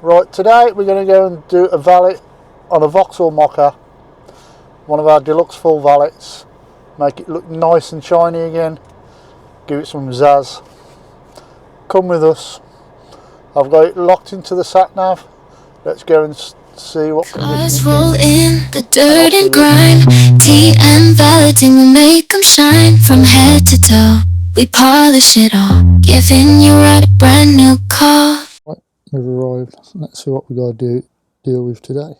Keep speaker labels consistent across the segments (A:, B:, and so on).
A: Right, today we're going to go and do a valet on a Vauxhall Mokka, one of our Deluxe Full Valets. Make it look nice and shiny again, give it some zazz. Come with us. I've got it locked into the sat nav. Let's go and see what
B: Cars roll in the dirt and grime. Tea and valeting will make them shine from head to toe. We polish it all, giving you a brand new car.
A: Right, we've arrived. Let's see what we got to deal with today.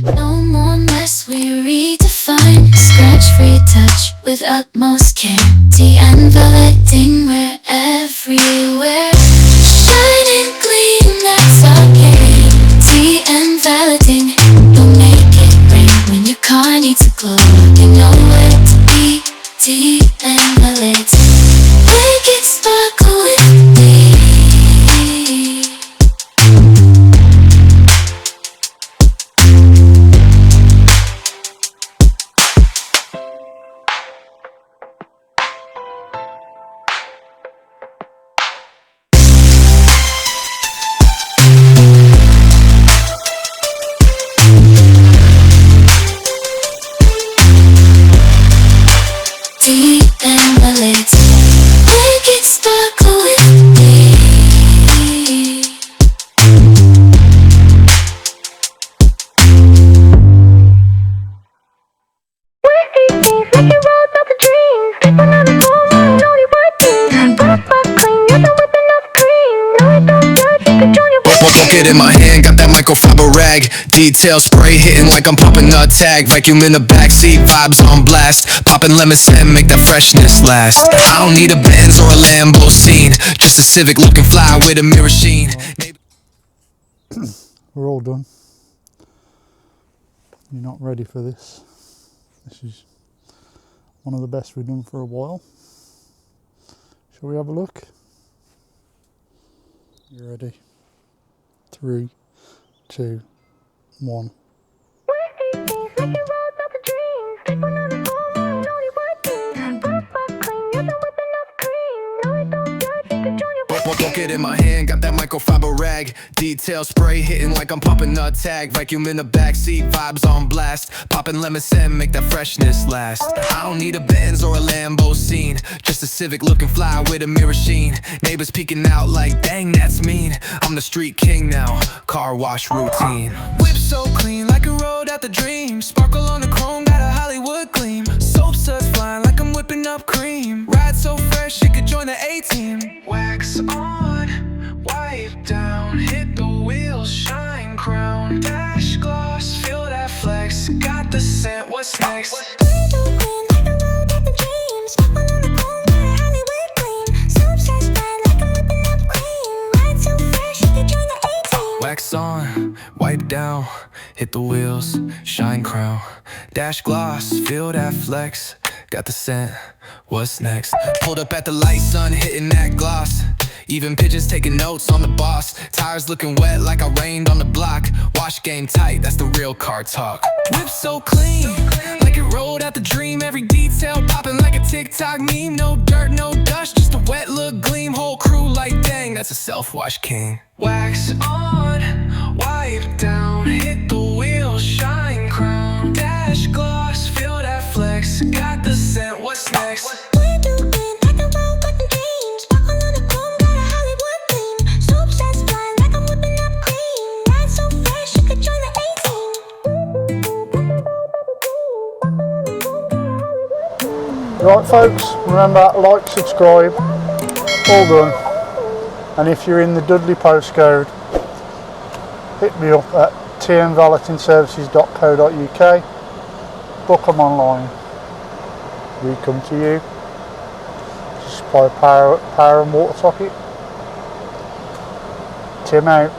B: No more mess, we redefine. Scratch-free touch with utmost care. Tea and valeting, we're everywhere. Shining clean, that's our game. Tea and valeting, you'll make it rain. When your car needs a glow, you know where to be. Tea and valeting, make it sparkle with tea. Tea and valeting, make it sparkle with tea.
C: Bucket in my hand, got that microfiber rag. Detail spray hitting like I'm popping a tag. Vacuum in the backseat, vibes on blast. Popping lemon scent, make that freshness last. I don't need a Benz or a Lambo scene, just a Civic looking fly with a mirror sheen.
A: We're all done. You're not ready for this. This is one of the best we've done for a while. Shall we have a look? You ready? 3, 2, 1.
C: Bucket in my hand, got that microfiber rag. Detail spray hitting like I'm popping a tag. Vacuum in the backseat, vibes on blast. Popping lemon scent, make that freshness last. I don't need a Benz or a Lambo scene, just a Civic looking fly with a mirror sheen. Neighbors peeking out like, dang, that's mean. I'm the street king now, car wash routine. Whip so clean like a road out the dream. Sparkle on the chrome, got a Hollywood gleam. Soap suds flying like I'm whipping up cream. Ride so fresh, it could join the A-team. Wax on, wipe down, hit the wheels, shine crown. Dash gloss, feel that flex, got the scent, what's next? Wax on, wipe down, hit the wheels, shine crown. Dash gloss, feel that flex, got the scent, what's next? Pulled up at the light, sun hitting that gloss. Even pigeons taking notes on the boss. Tires looking wet like I rained on the block. Wash game tight, that's the real car talk. Whip so clean, like it rolled out the dream. Every detail popping like a TikTok meme. No dirt, no dust, just a wet look gleam. Whole crew like, dang, that's a self-wash king. Wax on, wipe down, hit the wheels, shine crown. Dash gloss, feel that flex, got the scent, what's next?
A: Right folks, remember, like, subscribe, all done. And if you're in the Dudley postcode, hit me up at tmvaletingservices.co.uk, book them online, we come to you, supply power and water socket. Tim out.